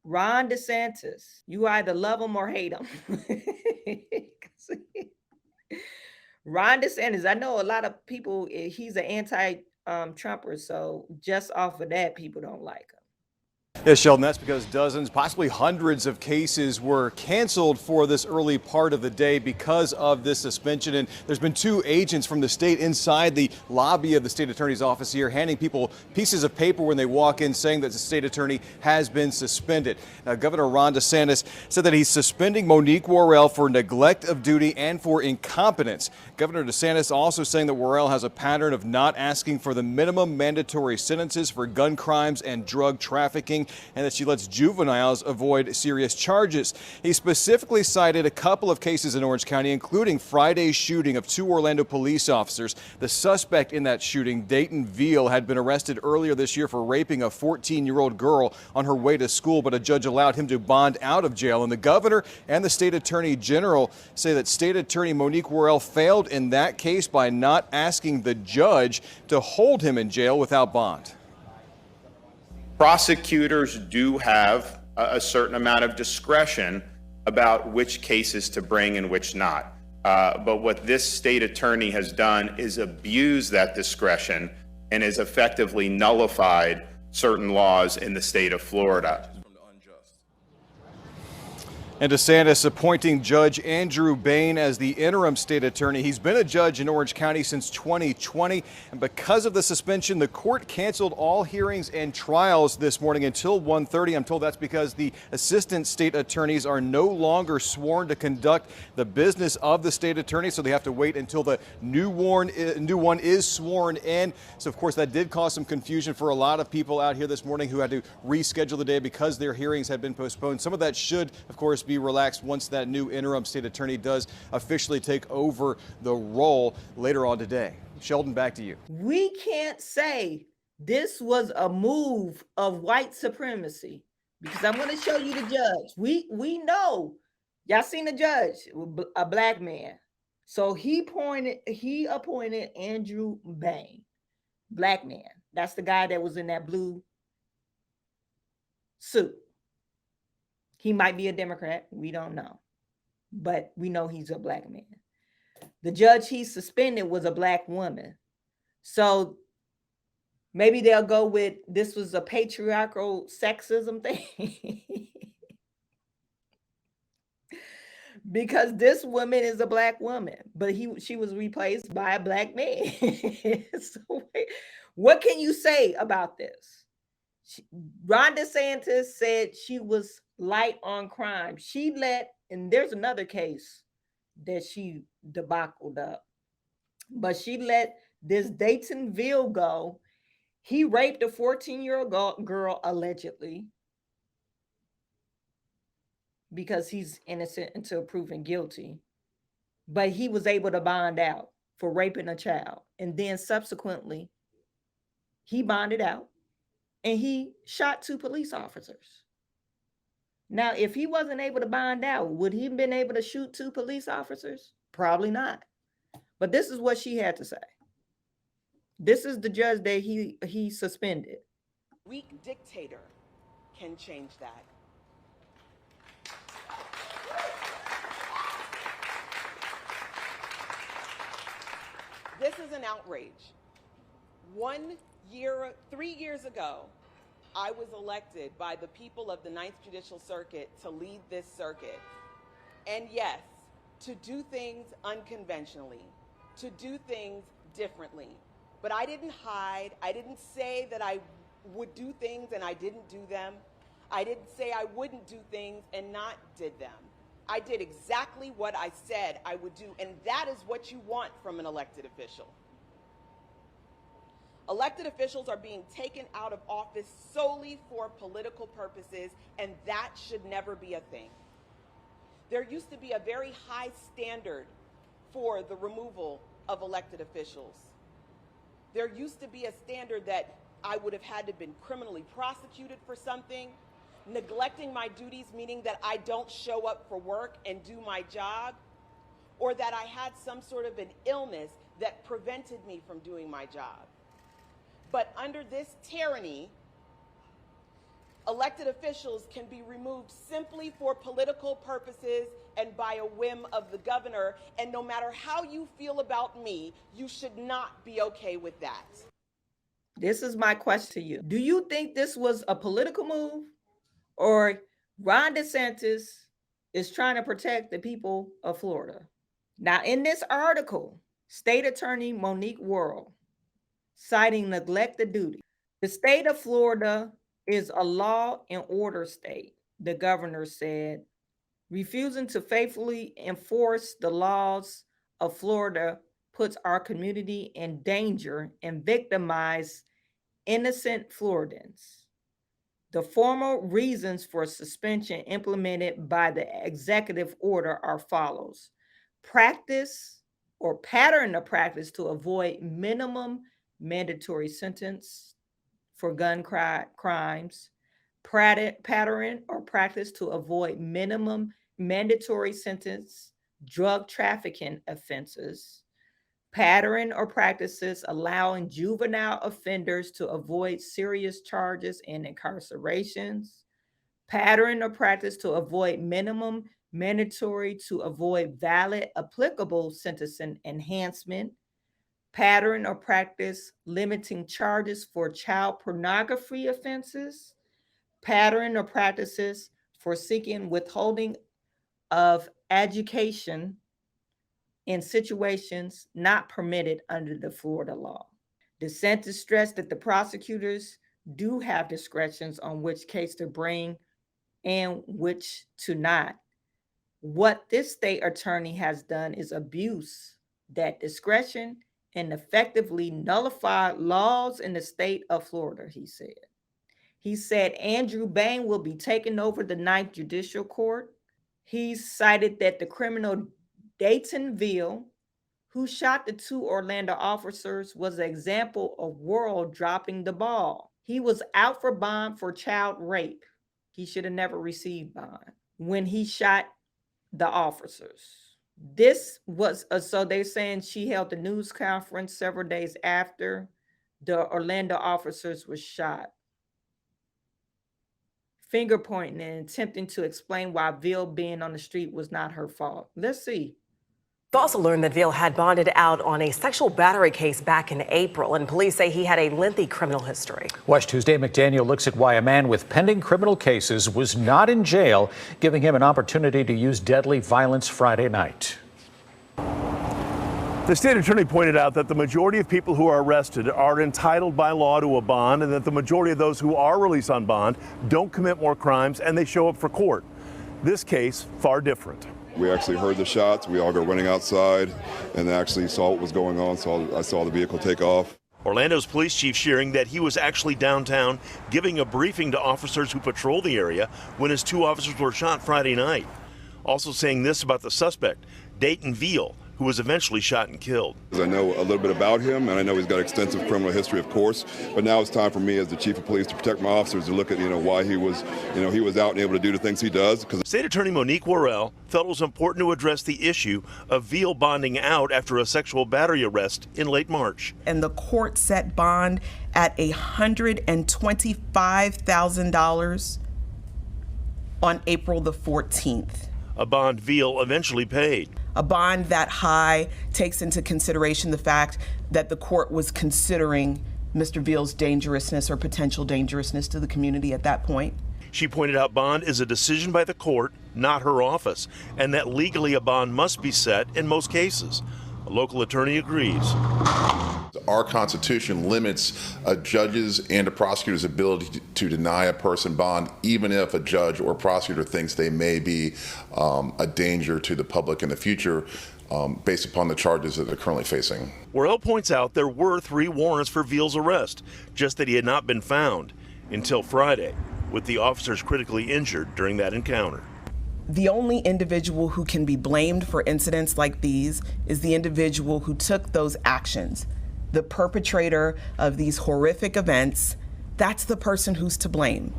Ron DeSantis, you either love him or hate him. Ron DeSantis, I know a lot of people, he's an anti-Trumper, so just off of that, people don't like him. Yes, Sheldon, that's because dozens, possibly hundreds of cases were canceled for this early part of the day because of this suspension. And there's been 2 agents from the state inside the lobby of the state attorney's office here handing people pieces of paper when they walk in saying that the state attorney has been suspended. Now, Governor Ron DeSantis said that he's suspending Monique Worrell for neglect of duty and for incompetence. Governor DeSantis also saying that Worrell has a pattern of not asking for the minimum mandatory sentences for gun crimes and drug trafficking, and that she lets juveniles avoid serious charges. He specifically cited a couple of cases in Orange County, including Friday's shooting of 2 Orlando police officers. The suspect in that shooting, Dayton Veal, had been arrested earlier this year for raping a 14-year-old girl on her way to school, but a judge allowed him to bond out of jail. And the governor and the state attorney general say that state attorney Monique Worrell failed in that case by not asking the judge to hold him in jail without bond. Prosecutors do have a certain amount of discretion about which cases to bring and which not. But what this state attorney has done is abuse that discretion and has effectively nullified certain laws in the state of Florida. And DeSantis appointing Judge Andrew Bain as the interim state attorney. He's been a judge in Orange County since 2020. And because of the suspension, the court canceled all hearings and trials this morning until 1:30. I'm told that's because the assistant state attorneys are no longer sworn to conduct the business of the state attorney. So they have to wait until the new one is sworn in. So, of course, that did cause some confusion for a lot of people out here this morning who had to reschedule the day because their hearings had been postponed. Some of that should, of course, be relaxed once that new interim state attorney does officially take over the role later on today. Sheldon, back to you. We can't say this was a move of white supremacy because I'm going to show you the judge. We know, y'all seen the judge, a black man. So he appointed Andrew Bain, black man. That's the guy that was in that blue suit. He might be a Democrat. We don't know. But we know he's a black man. The judge he suspended was a black woman. So maybe they'll go with this was a patriarchal sexism thing. Because this woman is a black woman, but she was replaced by a black man. So what can you say about this? Ron DeSantis said she was light on crime. And there's another case that she debacled up, but she let this Dayton Veal go. He raped a 14-year-old girl allegedly because he's innocent until proven guilty, but he was able to bond out for raping a child. And then subsequently, he bonded out and he shot 2 police officers. Now, if he wasn't able to bond out, would he have been able to shoot 2 police officers? Probably not. But this is what she had to say. This is the judge that he suspended. Weak dictator can change that. This is an outrage. 3 years ago, I was elected by the people of the Ninth Judicial Circuit to lead this circuit. And yes, to do things unconventionally, to do things differently. But I didn't hide. I didn't say that I would do things and I didn't do them. I didn't say I wouldn't do things and not did them. I did exactly what I said I would do, and that is what you want from an elected official. Elected officials are being taken out of office solely for political purposes, and that should never be a thing. There used to be a very high standard for the removal of elected officials. There used to be a standard that I would have had to have been criminally prosecuted for something, neglecting my duties, meaning that I don't show up for work and do my job, or that I had some sort of an illness that prevented me from doing my job. But under this tyranny, Elected officials can be removed simply for political purposes and by a whim of the governor. And no matter how you feel about me, you should not be okay with that. This is my question to you. Do you think this was a political move, or Ron DeSantis is trying to protect the people of Florida? Now, in this article, State Attorney Monique Worrell, citing neglect of duty, the state of Florida is a law and order state, the governor said. Refusing to faithfully enforce the laws of Florida puts our community in danger and victimizes innocent Floridans. The formal reasons for suspension implemented by the executive order are follows: practice or pattern of practice to avoid minimum mandatory sentence for gun crimes, pattern or practice to avoid minimum mandatory sentence drug trafficking offenses, pattern or practices allowing juvenile offenders to avoid serious charges and incarcerations, pattern or practice to avoid minimum mandatory to avoid valid applicable sentencing enhancement, pattern or practice limiting charges for child pornography offenses, pattern or practices for seeking withholding of education in situations not permitted under the Florida law. DeSantis stressed that the prosecutors do have discretions on which case to bring and which to not. What this state attorney has done is abuse that discretion and effectively nullify laws in the state of Florida, he said. He said Andrew Bain will be taking over the 9th Judicial Court. He cited that the criminal Dayton Veal, who shot the 2 Orlando officers, was an example of Worrell dropping the ball. He was out for bond for child rape. He should have never received bond when he shot the officers. This was, so they're saying she held a news conference several days after the Orlando officers were shot, finger pointing and attempting to explain why Veal being on the street was not her fault. Let's see. We've also learned that Veal had bonded out on a sexual battery case back in April, and police say he had a lengthy criminal history. Watch Tuesday. McDaniel looks at why a man with pending criminal cases was not in jail, giving him an opportunity to use deadly violence Friday night. The state attorney pointed out that the majority of people who are arrested are entitled by law to a bond, and that the majority of those who are released on bond don't commit more crimes and they show up for court. This case, far different. We actually heard the shots. We all go running outside and actually saw what was going on. So I saw the vehicle take off. Orlando's police chief sharing that he was actually downtown giving a briefing to officers who patrol the area when his 2 officers were shot Friday night. Also saying this about the suspect, Dayton Veal, who was eventually shot and killed. I know a little bit about him, and I know he's got extensive criminal history, of course, but now it's time for me as the chief of police to protect my officers, to look at, why he was, he was out and able to do the things he does. State Attorney Monique Worrell felt it was important to address the issue of Veal bonding out after a sexual battery arrest in late March. And the court set bond at $125,000 on April the 14th. A bond Veal eventually paid. A bond that high takes into consideration the fact that the court was considering Mr. Veal's dangerousness or potential dangerousness to the community at that point. She pointed out bond is a decision by the court, not her office, and that legally a bond must be set in most cases. A local attorney agrees. Our Constitution limits a judge's and a prosecutor's ability to deny a person bond, even if a judge or prosecutor thinks they may be a danger to the public in the future, based upon the charges that they're currently facing. Worrell points out there were 3 warrants for Veal's arrest, just that he had not been found until Friday, with the officers critically injured during that encounter. The only individual who can be blamed for incidents like these is the individual who took those actions. The perpetrator of these horrific events, that's the person who's to blame.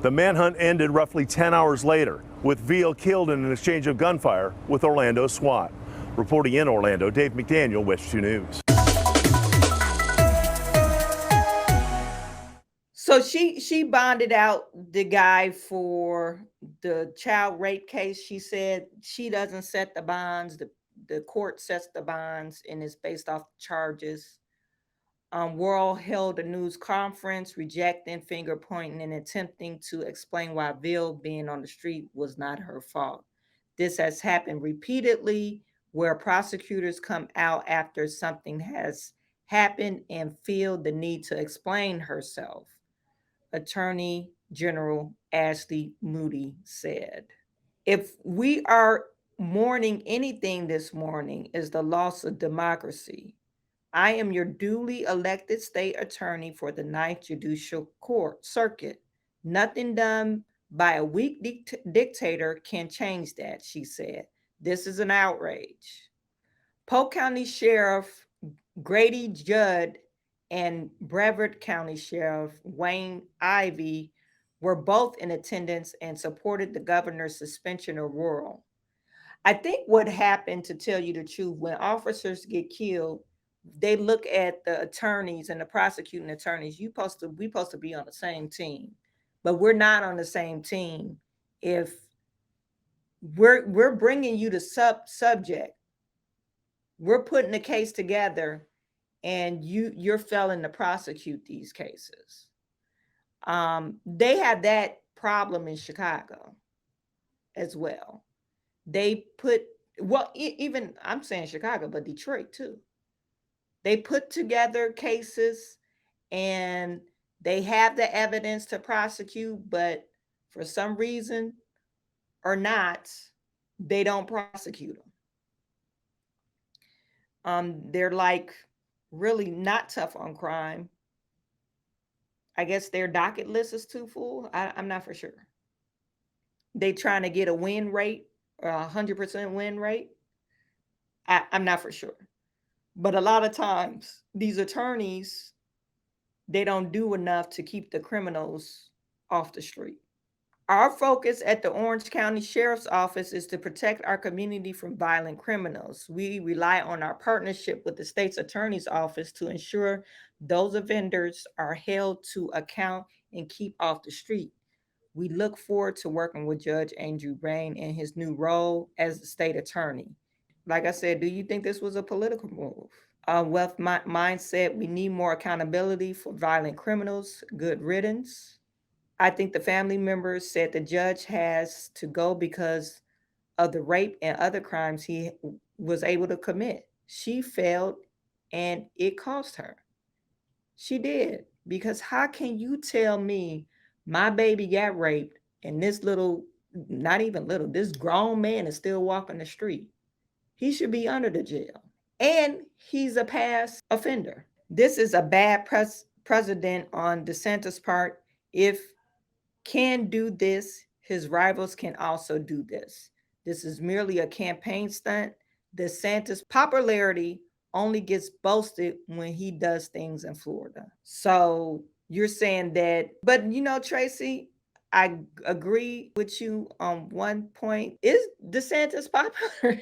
The manhunt ended roughly 10 hours later, with Veal killed in an exchange of gunfire with Orlando SWAT. Reporting in Orlando, Dave McDaniel, West 2 News. So she bonded out the guy for the child rape case. She said she doesn't set the bonds. The court sets the bonds, and it's based off charges. Worrell held a news conference rejecting finger pointing and attempting to explain why Ville being on the street was not her fault. This has happened repeatedly where prosecutors come out after something has happened and feel the need to explain herself. Attorney General Ashley Moody said. If we are mourning anything this morning is the loss of democracy. I am your duly elected state attorney for the Ninth Judicial Court Circuit. Nothing done by a weak dictator can change that, she said. This is an outrage. Polk County Sheriff Grady Judd and Brevard County Sheriff Wayne Ivey were both in attendance and supported the governor's suspension of Worrell. I think what happened, to tell you the truth, when officers get killed, they look at the attorneys and the prosecuting attorneys. We supposed to be on the same team, but we're not on the same team. If we're bringing you the subject, we're putting the case together, and you're failing to prosecute these cases. They have that problem in Chicago as well. They put, well, even I'm saying Chicago, but Detroit too. They put together cases and they have the evidence to prosecute, but for some reason or not, they don't prosecute them. They're like really not tough on crime. I guess their docket list is too full. I'm not for sure. They trying to get a win rate or 100% win rate. I'm not for sure. But a lot of times, these attorneys, they don't do enough to keep the criminals off the street. Our focus at the Orange County Sheriff's Office is to protect our community from violent criminals. We rely on our partnership with the state's attorney's office to ensure those offenders are held to account and keep off the street. We look forward to working with Judge Andrew Rain in his new role as the state attorney. Like I said, do you think this was a political move? Wealth mindset, we need more accountability for violent criminals. Good riddance. I think the family members said the judge has to go because of the rape and other crimes he was able to commit. She failed and it cost her. She did. Because how can you tell me my baby got raped and this little, not even little, this grown man is still walking the street? He should be under the jail. And he's a past offender. This is a bad precedent on DeSantis' part. If can do this, his rivals can also do this. This is merely a campaign stunt. DeSantis' popularity only gets boasted when he does things in Florida. So you're saying that, but you know, Tracy, I agree with you on one point. Is DeSantis popular?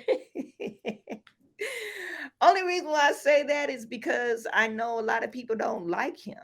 Only reason why I say that is because I know a lot of people don't like him.